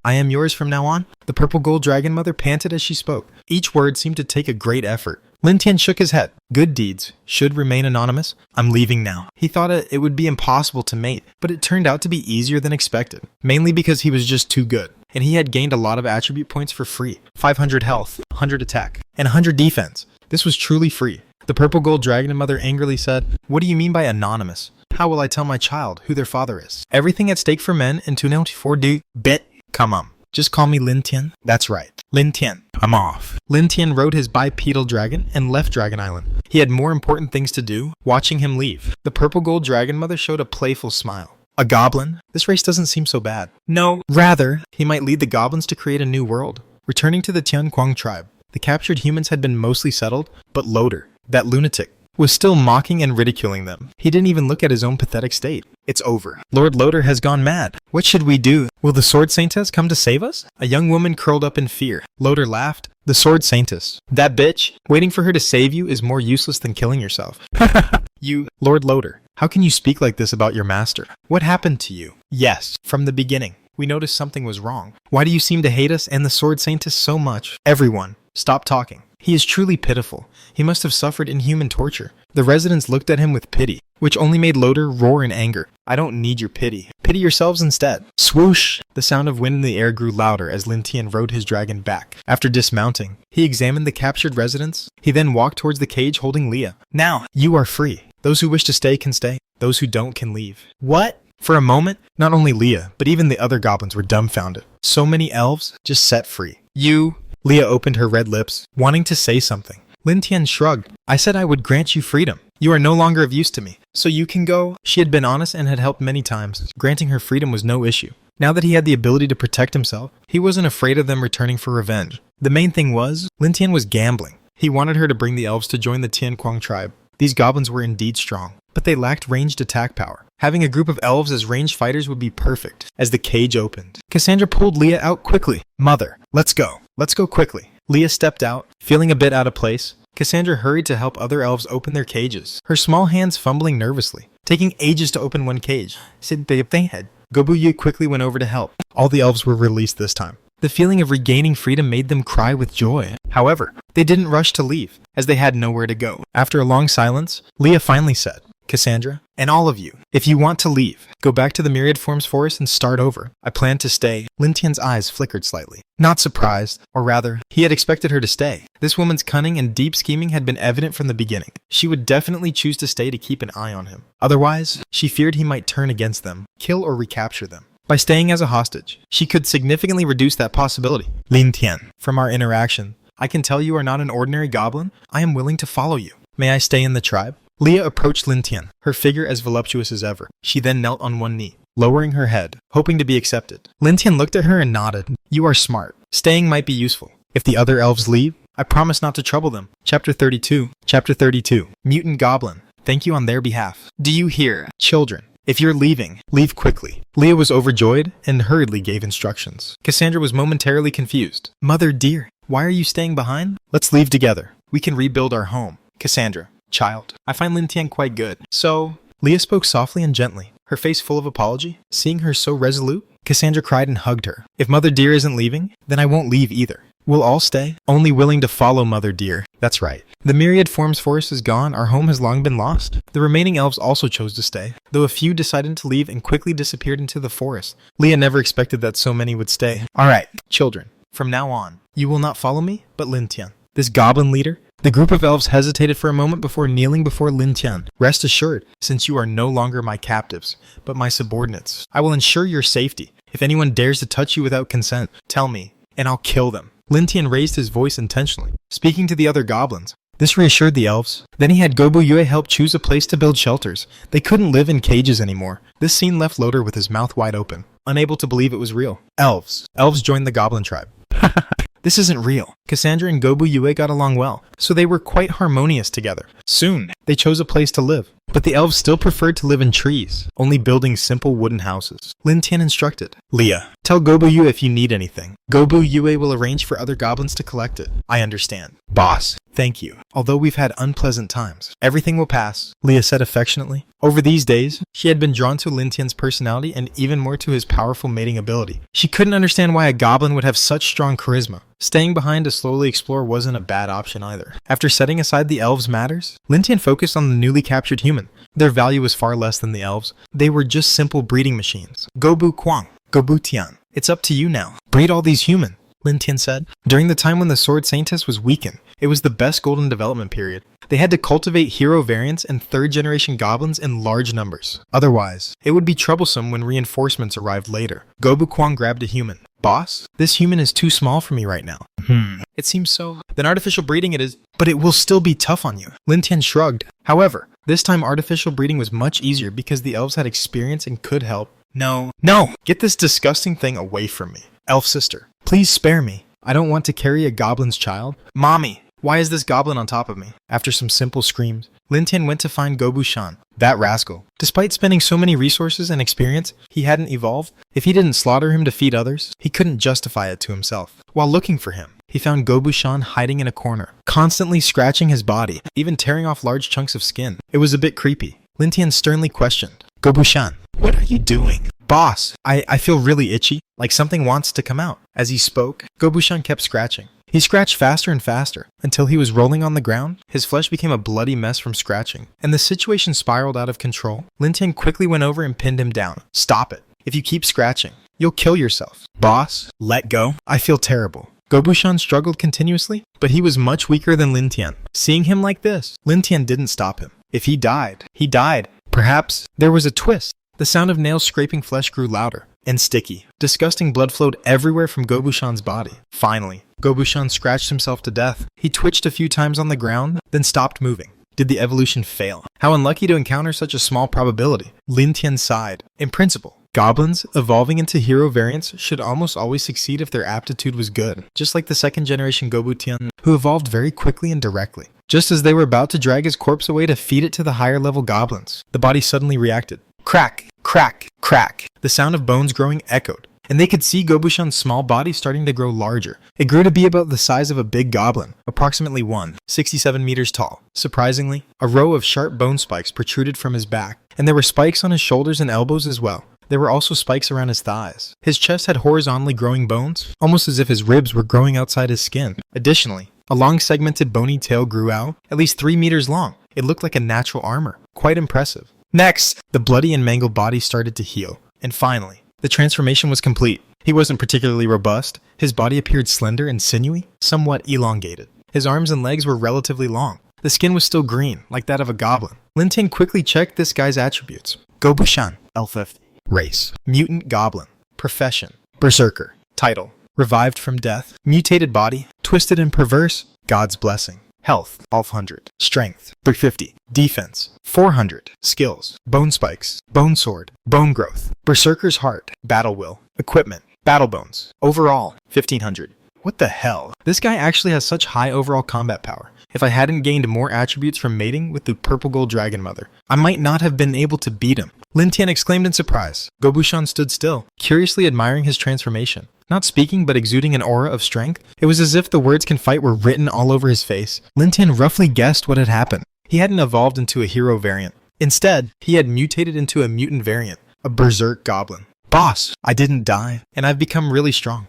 I am yours from now on." The purple gold dragon mother panted as she spoke. Each word seemed to take a great effort. Lin Tian shook his head. Good deeds should remain anonymous. "I'm leaving now." He thought it would be impossible to mate, but it turned out to be easier than expected, mainly because he was just too good. And he had gained a lot of attribute points for free. 500 health, 100 attack, and 100 defense. This was truly free. The purple gold dragon mother angrily said, "What do you mean by anonymous? How will I tell my child who their father is? Everything at stake for men and 294 du bet. Come on. Just call me Lin Tian." "That's right. Lin Tian. I'm off." Lin Tian rode his bipedal dragon and left Dragon Island. He had more important things to do. Watching him leave, the purple gold dragon mother showed a playful smile. "A goblin? This race doesn't seem so bad." "No, rather, he might lead the goblins to create a new world." Returning to the Tianquang tribe, the captured humans had been mostly settled, but Loader, that lunatic, was still mocking and ridiculing them. He didn't even look at his own pathetic state. "It's over. Lord Loader has gone mad. What should we do? Will the Sword Saintess come to save us?" A young woman curled up in fear. Loader laughed. "The Sword Saintess? That bitch? Waiting for her to save you is more useless than killing yourself." "You, Lord Loader, how can you speak like this about your master? What happened to you?" "Yes, from the beginning, we noticed something was wrong. Why do you seem to hate us and the Sword Saintess so much?" "Everyone, stop talking. He is truly pitiful. He must have suffered inhuman torture." The residents looked at him with pity, which only made Loader roar in anger. "I don't need your pity. Pity yourselves instead." Swoosh! The sound of wind in the air grew louder as Lin Tian rode his dragon back. After dismounting, he examined the captured residents. He then walked towards the cage holding Leah. "Now, you are free. Those who wish to stay can stay. Those who don't can leave." "What?" For a moment, not only Leah, but even the other goblins were dumbfounded. So many elves just set free. "You..." Leah opened her red lips, wanting to say something. Lin Tian shrugged. "I said I would grant you freedom. You are no longer of use to me, so you can go." She had been honest and had helped many times. Granting her freedom was no issue. Now that he had the ability to protect himself, he wasn't afraid of them returning for revenge. The main thing was, Lin Tian was gambling. He wanted her to bring the elves to join the Tianquang tribe. These goblins were indeed strong, but they lacked ranged attack power. Having a group of elves as ranged fighters would be perfect. As the cage opened, Cassandra pulled Leah out quickly. "Mother, let's go. Let's go quickly." Leah stepped out, feeling a bit out of place. Cassandra hurried to help other elves open their cages, her small hands fumbling nervously, taking ages to open one cage. Gobuye quickly went over to help. All the elves were released this time. The feeling of regaining freedom made them cry with joy. However, they didn't rush to leave, as they had nowhere to go. After a long silence, Leah finally said, "Cassandra, and all of you, if you want to leave, go back to the Myriad Forms Forest and start over. I plan to stay." Lin Tian's eyes flickered slightly. Not surprised, or rather, he had expected her to stay. This woman's cunning and deep scheming had been evident from the beginning. She would definitely choose to stay to keep an eye on him. Otherwise, she feared he might turn against them, kill or recapture them. By staying as a hostage, she could significantly reduce that possibility. "Lin Tian, from our interaction, I can tell you are not an ordinary goblin. I am willing to follow you. May I stay in the tribe?" Leah approached Lin Tian, her figure as voluptuous as ever. She then knelt on one knee, lowering her head, hoping to be accepted. Lin Tian looked at her and nodded. "You are smart. Staying might be useful. If the other elves leave, I promise not to trouble them. Chapter 32. Chapter 32. Mutant Goblin. Thank you on their behalf. Do you hear? Children, if you're leaving, leave quickly. Leah was overjoyed and hurriedly gave instructions. Cassandra was momentarily confused. Mother dear, why are you staying behind? Let's leave together. We can rebuild our home. Cassandra, child, I find Lin Tian quite good. So, Leah spoke softly and gently, her face full of apology. Seeing her so resolute, Cassandra cried and hugged her. If Mother dear isn't leaving, then I won't leave either. We'll all stay, only willing to follow Mother dear. That's right. The myriad forms forest is gone, our home has long been lost. The remaining elves also chose to stay, though a few decided to leave and quickly disappeared into the forest. Leah never expected that so many would stay. Alright, children, from now on, you will not follow me, but Lin Tian, this goblin leader. The group of elves hesitated for a moment before kneeling before Lin Tian. Rest assured, since you are no longer my captives, but my subordinates, I will ensure your safety. If anyone dares to touch you without consent, tell me, and I'll kill them. Lin Tian raised his voice intentionally, speaking to the other goblins. This reassured the elves. Then he had Gobu Yue help choose a place to build shelters. They couldn't live in cages anymore. This scene left Loader with his mouth wide open, unable to believe it was real. Elves. Elves joined the goblin tribe. This isn't real. Cassandra and Gobu Yue got along well, so they were quite harmonious together. Soon, they chose a place to live. But the elves still preferred to live in trees, only building simple wooden houses. Lin Tian instructed, Leah, tell Gobu Yue if you need anything. Gobu Yue will arrange for other goblins to collect it. I understand. Boss, thank you. Although we've had unpleasant times, everything will pass, Leah said affectionately. Over these days, she had been drawn to Lin Tian's personality and even more to his powerful mating ability. She couldn't understand why a goblin would have such strong charisma. Staying behind to slowly explore wasn't a bad option either. After setting aside the elves' matters, Lin Tian focused on the newly captured human. Their value was far less than the elves. They were just simple breeding machines. Gobu Kwang, Gobu Tian, it's up to you now. Breed all these human, Lin Tian said. During the time when the Sword Saintess was weakened, it was the best golden development period. They had to cultivate hero variants and third-generation goblins in large numbers. Otherwise, it would be troublesome when reinforcements arrived later. Gobu Kwang grabbed a human. Boss, this human is too small for me right now. It seems so. Then artificial breeding it is, but it will still be tough on you. Lin Tian shrugged. However, this time artificial breeding was much easier because the elves had experience and could help. No, get this disgusting thing away from me. Elf sister, please spare me. I don't want to carry a goblin's child. Mommy, why is this goblin on top of me? After some simple screams, Lin Tian went to find Gobu Shan, that rascal. Despite spending so many resources and experience, he hadn't evolved. If he didn't slaughter him to feed others, he couldn't justify it to himself. While looking for him, he found Gobu Shan hiding in a corner, constantly scratching his body, even tearing off large chunks of skin. It was a bit creepy. Lin Tian sternly questioned, Gobu Shan, what are you doing? Boss, I feel really itchy, like something wants to come out. As he spoke, Gobu Shan kept scratching. He scratched faster and faster, until he was rolling on the ground. His flesh became a bloody mess from scratching, and the situation spiraled out of control. Lin Tian quickly went over and pinned him down. Stop it. If you keep scratching, you'll kill yourself. Boss, let go. I feel terrible. Gobu Shan struggled continuously, but he was much weaker than Lin Tian. Seeing him like this, Lin Tian didn't stop him. If he died, he died. Perhaps there was a twist. The sound of nails scraping flesh grew louder and sticky. Disgusting blood flowed everywhere from Gobu Shan's body. Finally, Gobu Shan scratched himself to death. He twitched a few times on the ground, then stopped moving. Did the evolution fail? How unlucky to encounter such a small probability. Lin Tian sighed. In principle, goblins evolving into hero variants should almost always succeed if their aptitude was good, just like the second generation Gobu Tian, who evolved very quickly and directly. Just as they were about to drag his corpse away to feed it to the higher level goblins, the body suddenly reacted. Crack, crack, crack. The sound of bones growing echoed, and they could see Gobu Shan's small body starting to grow larger. It grew to be about the size of a big goblin, approximately 167 meters tall. Surprisingly, a row of sharp bone spikes protruded from his back, and there were spikes on his shoulders and elbows as well. There were also spikes around his thighs. His chest had horizontally growing bones, almost as if his ribs were growing outside his skin. Additionally, a long segmented bony tail grew out, at least 3 meters long. It looked like a natural armor. Quite impressive. Next, the bloody and mangled body started to heal. And finally, the transformation was complete. He wasn't particularly robust. His body appeared slender and sinewy, somewhat elongated. His arms and legs were relatively long. The skin was still green, like that of a goblin. Lin Tian quickly checked this guy's attributes. Gobu Shan, L50. Race, Mutant Goblin. Profession, Berserker. Title, Revived from Death. Mutated body, Twisted and Perverse. God's Blessing. Health, 1200. Strength, 350. Defense, 400. Skills, Bone Spikes, Bone Sword, Bone Growth, Berserker's Heart, Battle Will. Equipment, Battle Bones. Overall, 1500. What the hell? This guy actually has such high overall combat power. If I hadn't gained more attributes from mating with the purple gold dragon mother, I might not have been able to beat him. Lin Tian exclaimed in surprise. Gobushan stood still, curiously admiring his transformation. Not speaking, but exuding an aura of strength. It was as if the words "can fight" were written all over his face. Lin Tian roughly guessed what had happened. He hadn't evolved into a hero variant. Instead, he had mutated into a mutant variant, a berserk goblin. Boss, I didn't die, and I've become really strong.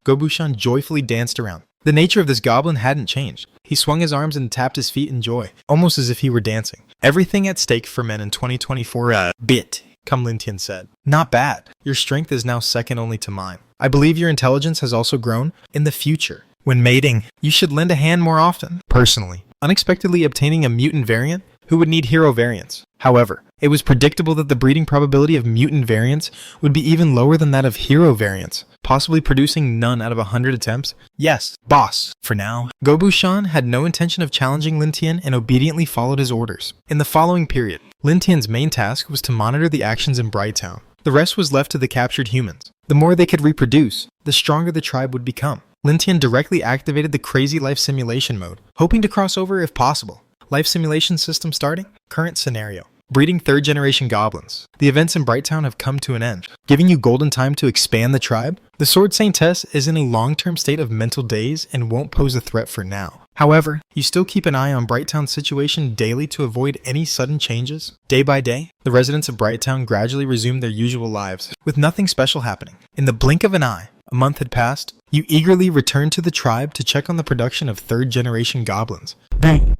Gobushan joyfully danced around. The nature of this goblin hadn't changed. He swung his arms and tapped his feet in joy, almost as if he were dancing. Everything at stake for men in 2024, bit, Come Lin Tian said. Not bad. Your strength is now second only to mine. I believe your intelligence has also grown. In the future, when mating, you should lend a hand more often. Personally, unexpectedly obtaining a mutant variant, who would need hero variants? However, it was predictable that the breeding probability of mutant variants would be even lower than that of hero variants, possibly producing none out of 100 attempts. Yes, boss. For now, Gobushan had no intention of challenging Lin Tian and obediently followed his orders. In the following period, Lin Tian's main task was to monitor the actions in Brighttown. The rest was left to the captured humans. The more they could reproduce, the stronger the tribe would become. Lin Tian directly activated the crazy life simulation mode, hoping to cross over if possible. Life simulation system starting. Current scenario. Breeding third-generation goblins. The events in Brighttown have come to an end, giving you golden time to expand the tribe. The Sword Saintess is in a long-term state of mental daze and won't pose a threat for now. However, you still keep an eye on Brighttown's situation daily to avoid any sudden changes. Day by day, the residents of Brighttown gradually resumed their usual lives, with nothing special happening. In the blink of an eye, a month had passed. You eagerly returned to the tribe to check on the production of third-generation goblins.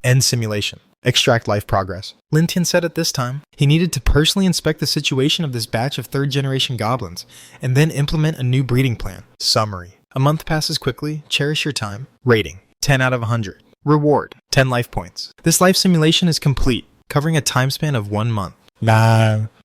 End simulation. Extract life progress. Lin Tian said at this time, he needed to personally inspect the situation of this batch of third-generation goblins, and then implement a new breeding plan. Summary. A month passes quickly. Cherish your time. Rating. 10 out of 100. Reward. 10 life points. This life simulation is complete, covering a time span of 1 month.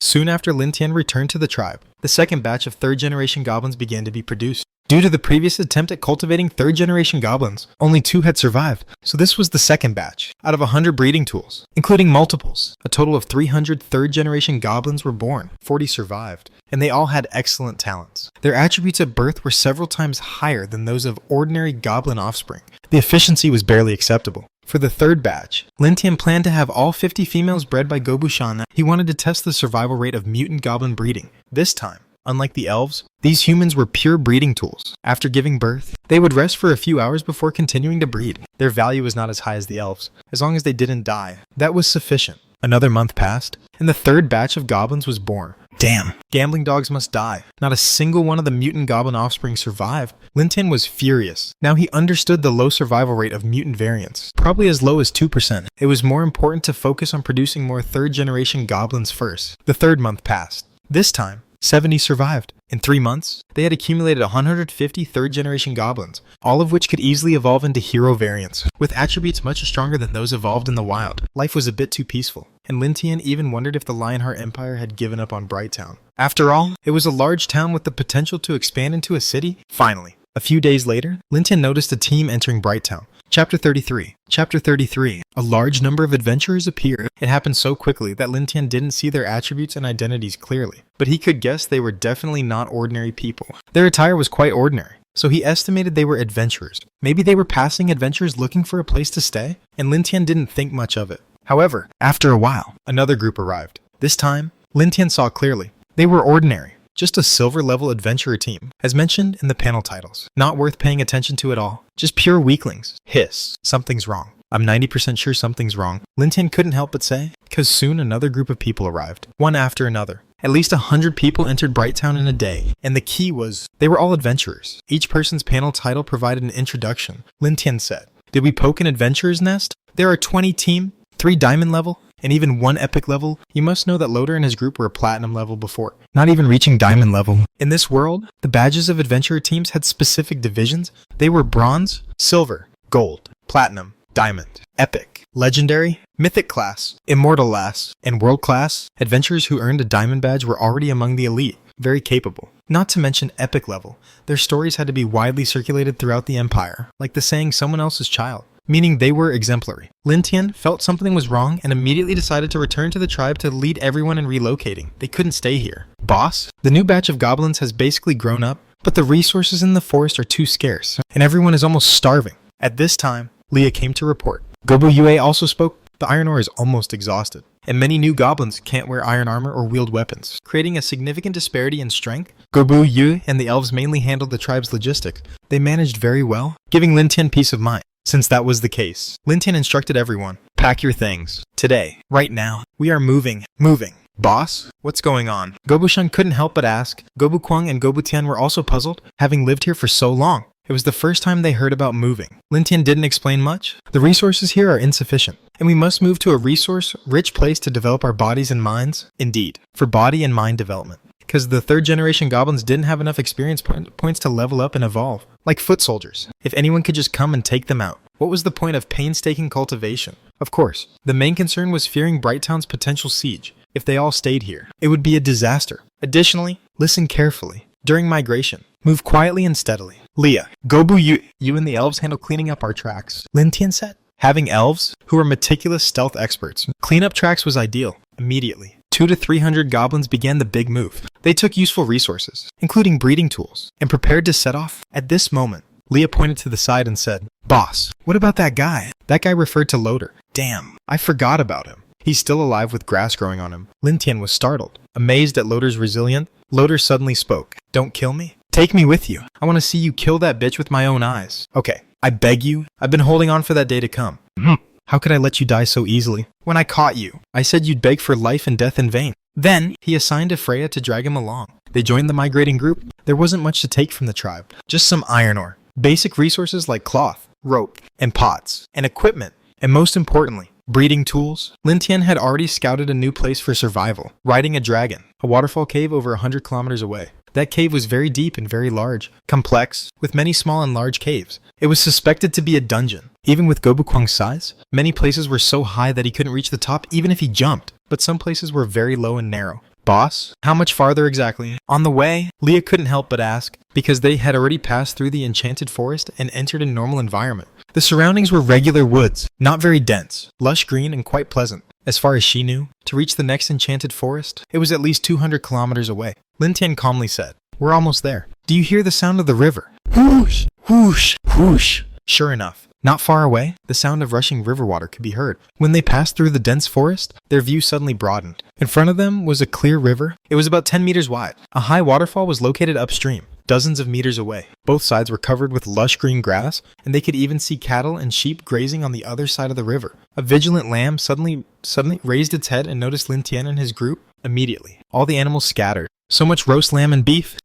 Soon after Lin Tian returned to the tribe, the second batch of third-generation goblins began to be produced. Due to the previous attempt at cultivating third-generation goblins, only 2 had survived, so this was the second batch. Out of 100 breeding tools, including multiples, a total of 300 third-generation goblins were born. 40 survived, and they all had excellent talents. Their attributes at birth were several times higher than those of ordinary goblin offspring. The efficiency was barely acceptable. For the third batch, Lin Tian planned to have all 50 females bred by Gobushan. He wanted to test the survival rate of mutant goblin breeding. This time, unlike the elves, these humans were pure breeding tools. After giving birth, they would rest for a few hours before continuing to breed. Their value was not as high as the elves. As long as they didn't die, that was sufficient. Another month passed, and the third batch of goblins was born. Damn. Gambling dogs must die. Not a single one of the mutant goblin offspring survived. Lin Tian was furious. Now he understood the low survival rate of mutant variants, probably as low as 2%. It was more important to focus on producing more third-generation goblins first. The third month passed. This time, 70 survived. In 3 months, they had accumulated 150 third-generation goblins, all of which could easily evolve into hero variants, with attributes much stronger than those evolved in the wild. Life was a bit too peaceful, and Lin Tian even wondered if the Lionheart Empire had given up on Brighttown. After all, it was a large town with the potential to expand into a city. Finally, a few days later, Lin Tian noticed a team entering Brighttown. Chapter 33. Chapter 33. A large number of adventurers appeared. It happened so quickly that Lin Tian didn't see their attributes and identities clearly, but he could guess they were definitely not ordinary people. Their attire was quite ordinary, so he estimated they were adventurers. Maybe they were passing adventurers looking for a place to stay, and Lin Tian didn't think much of it. However, after a while, another group arrived. This time, Lin Tian saw clearly. They were ordinary. Just a silver-level adventurer team, as mentioned in the panel titles. Not worth paying attention to at all. Just pure weaklings. Hiss. Something's wrong. I'm 90% sure something's wrong. Lin Tian couldn't help but say, because soon another group of people arrived, one after another. At least 100 people entered Brighttown in a day, and the key was, they were all adventurers. Each person's panel title provided an introduction. Lin Tian said, did we poke an adventurer's nest? There are 20 team, 3 diamond level, and even 1 epic level. You must know that Loader and his group were a platinum level before, not even reaching diamond level. In this world, the badges of adventurer teams had specific divisions. They were bronze, silver, gold, platinum, diamond, epic, legendary, mythic class, immortal class, and world class. Adventurers who earned a diamond badge were already among the elite, very capable. Not to mention epic level. Their stories had to be widely circulated throughout the empire, like the saying someone else's child. meaning they were exemplary. Lin Tian felt something was wrong and immediately decided to return to the tribe to lead everyone in relocating. They couldn't stay here. Boss, the new batch of goblins has basically grown up, but the resources in the forest are too scarce, and everyone is almost starving. At this time, Leah came to report. Gobu Yue also spoke. The iron ore is almost exhausted, and many new goblins can't wear iron armor or wield weapons, creating a significant disparity in strength. Gobu Yue and the elves mainly handled the tribe's logistics. They managed very well, giving Lin Tian peace of mind. Since that was the case, Lin Tian instructed everyone, pack your things. Today, right now, we are moving. Boss, what's going on? Gobu Shun couldn't help but ask. Gobu Kwang and Gobu Tian were also puzzled, having lived here for so long. It was the first time they heard about moving. Lin Tian didn't explain much. The resources here are insufficient, and we must move to a resource-rich place to develop our bodies and minds. Indeed, for body and mind development. Because the third-generation goblins didn't have enough experience points to level up and evolve. Like foot soldiers. If anyone could just come and take them out. What was the point of painstaking cultivation? Of course, the main concern was fearing Brighttown's potential siege. If they all stayed here, it would be a disaster. Additionally, listen carefully. During migration, move quietly and steadily. Leah, Gobu, you and the elves handle cleaning up our tracks. Lin Tian said. Having elves, who are meticulous stealth experts, clean up tracks was ideal. Immediately, 200 to 300 goblins began the big move. They took useful resources, including breeding tools, and prepared to set off. At this moment, Leah pointed to the side and said, Boss, what about that guy? That guy referred to Loader. Damn, I forgot about him. He's still alive with grass growing on him. Lin Tian was startled. Amazed at Loader's resilience, Loader suddenly spoke. Don't kill me. Take me with you. I want to see you kill that bitch with my own eyes. Okay, I beg you. I've been holding on for that day to come. How could I let you die so easily? When I caught you, I said you'd beg for life and death in vain. Then, he assigned a Freya to drag him along. They joined the migrating group. There wasn't much to take from the tribe. Just some iron ore. Basic resources like cloth, rope, and pots, and equipment. And most importantly, breeding tools. Lin Tian had already scouted a new place for survival. Riding a dragon. A waterfall cave over 100 kilometers away. That cave was very deep and very large, complex, with many small and large caves. It was suspected to be a dungeon. Even with Gobu Kwang's size, many places were so high that he couldn't reach the top even if he jumped, but some places were very low and narrow. Boss, how much farther exactly? On the way, Leah couldn't help but ask, because they had already passed through the enchanted forest and entered a normal environment. The surroundings were regular woods, not very dense, lush green and quite pleasant. As far as she knew, to reach the next enchanted forest, it was at least 200 kilometers away. Lin Tian calmly said, We're almost there. Do you hear the sound of the river? Whoosh, whoosh, whoosh. Sure enough, not far away, the sound of rushing river water could be heard. When they passed through the dense forest, their view suddenly broadened. In front of them was a clear river. It was about 10 meters wide. A high waterfall was located upstream, dozens of meters away. Both sides were covered with lush green grass, and they could even see cattle and sheep grazing on the other side of the river. A vigilant lamb suddenly raised its head and noticed Lin Tian and his group. Immediately, all the animals scattered. So much roast lamb and beef.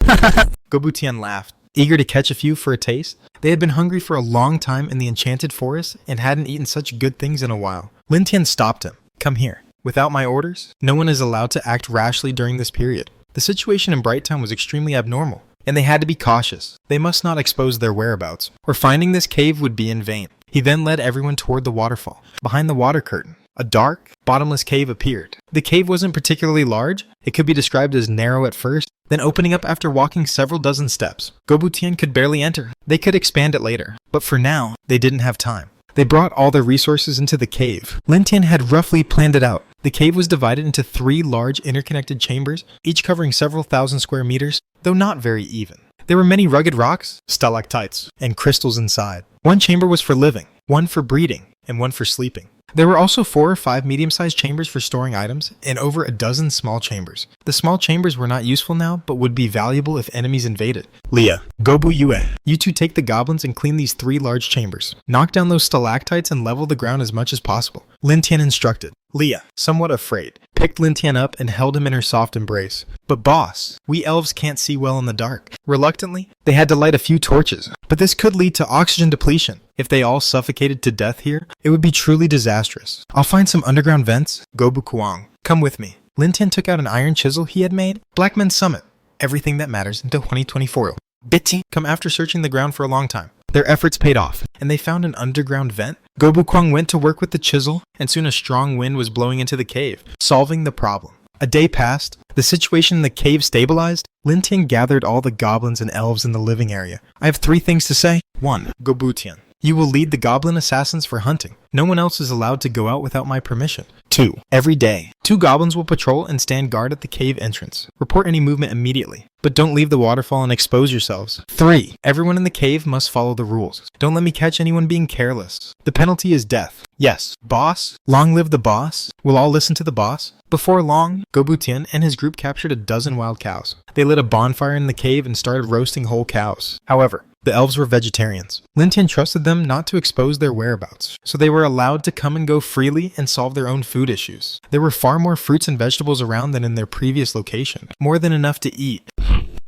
Gobu Tian laughed, eager to catch a few for a taste. They had been hungry for a long time in the enchanted forest and hadn't eaten such good things in a while. Lin Tian stopped him. Come here. Without my orders, no one is allowed to act rashly during this period. The situation in Brighttown was extremely abnormal, and they had to be cautious. They must not expose their whereabouts, or finding this cave would be in vain. He then led everyone toward the waterfall. Behind the water curtain, a dark, bottomless cave appeared. The cave wasn't particularly large. It could be described as narrow at first, then opening up after walking several dozen steps. Gobu Tian could barely enter. They could expand it later, but for now, they didn't have time. They brought all their resources into the cave. Lin Tian had roughly planned it out. The cave was divided into 3 large interconnected chambers, each covering several thousand square meters, though not very even. There were many rugged rocks, stalactites, and crystals inside. One chamber was for living, one for breeding, and one for sleeping. There were also 4 or 5 medium-sized chambers for storing items, and over a dozen small chambers. The small chambers were not useful now, but would be valuable if enemies invaded. Leah, Gobu Yue, you two take the goblins and clean these 3 large chambers. Knock down those stalactites and level the ground as much as possible. Lin Tian instructed. Leah, somewhat afraid, picked Lin Tian up and held him in her soft embrace. But boss, we elves can't see well in the dark. Reluctantly, they had to light a few torches, but this could lead to oxygen depletion. If they all suffocated to death here, it would be truly disastrous. I'll find some underground vents. Gobu Kuang, come with me. Lin Tian took out an iron chisel he had made. Blackman Summit. Everything that matters until 2024. Bitchy come after searching the ground for a long time. Their efforts paid off, and they found an underground vent. Gobu Kwang went to work with the chisel, and soon a strong wind was blowing into the cave, solving the problem. A day passed. The situation in the cave stabilized. Lin Tian gathered all the goblins and elves in the living area. I have 3 things to say. 1. Gobu Tian, You will lead the goblin assassins for hunting. No one else is allowed to go out without my permission. 2. Every day, 2 goblins will patrol and stand guard at the cave entrance. Report any movement immediately, but don't leave the waterfall and expose yourselves. 3. Everyone in the cave must follow the rules. Don't let me catch anyone being careless. The penalty is death. Yes, boss. Long live the boss. We'll all listen to the boss. Before long, Goblin and his group captured a dozen wild cows. They lit a bonfire in the cave and started roasting whole cows. However, the elves were vegetarians. Lin Tian trusted them not to expose their whereabouts, so they were allowed to come and go freely and solve their own food issues. There were far more fruits and vegetables around than in their previous location, more than enough to eat.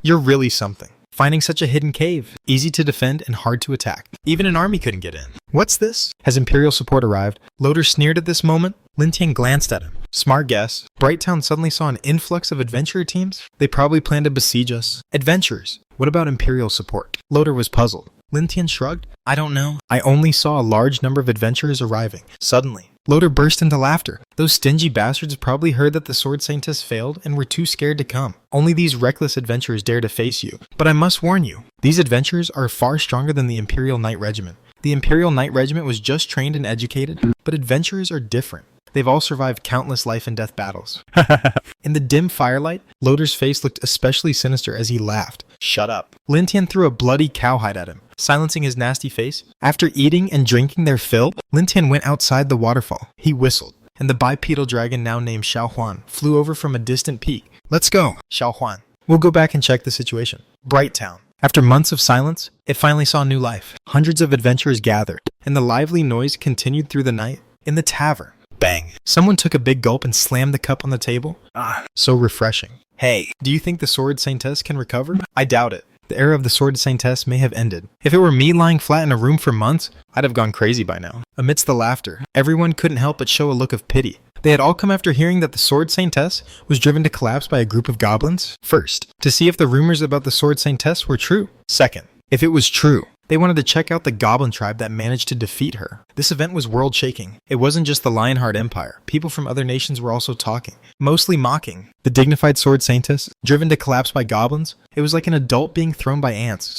You're really something. Finding such a hidden cave, easy to defend and hard to attack. Even an army couldn't get in. What's this? Has Imperial support arrived? Loader sneered at this moment. Lin Tian glanced at him. Smart guess. Brightown suddenly saw an influx of adventurer teams. They probably planned to besiege us. Adventurers. What about Imperial support? Loader was puzzled. Lin Tian shrugged. I don't know. I only saw a large number of adventurers arriving. Suddenly, Loader burst into laughter. Those stingy bastards probably heard that the Sword Saintess failed and were too scared to come. Only these reckless adventurers dare to face you. But I must warn you, these adventurers are far stronger than the Imperial Knight Regiment. The Imperial Knight Regiment was just trained and educated, but adventurers are different. They've all survived countless life and death battles. In the dim firelight, Loader's face looked especially sinister as he laughed. Shut up. Lin Tian threw a bloody cowhide at him, silencing his nasty face. After eating and drinking their fill, Lin Tian went outside the waterfall. He whistled, and the bipedal dragon now named Xiao Huan flew over from a distant peak. Let's go, Xiao Huan. We'll go back and check the situation. Brightown. After months of silence, it finally saw new life. Hundreds of adventurers gathered, and the lively noise continued through the night. In the tavern, bang. Someone took a big gulp and slammed the cup on the table. So refreshing. Hey, do you think the Sword Saintess can recover? I doubt it. The era of the Sword Saintess may have ended. If it were me lying flat in a room for months, I'd have gone crazy by now. Amidst the laughter, everyone couldn't help but show a look of pity. They had all come after hearing that the Sword Saintess was driven to collapse by a group of goblins. First, to see if the rumors about the Sword Saintess were true. Second, if it was true, they wanted to check out the goblin tribe that managed to defeat her. This event was world-shaking. It wasn't just the Lionheart Empire. People from other nations were also talking, mostly mocking. The dignified Sword Saintess, driven to collapse by goblins, it was like an adult being thrown by ants.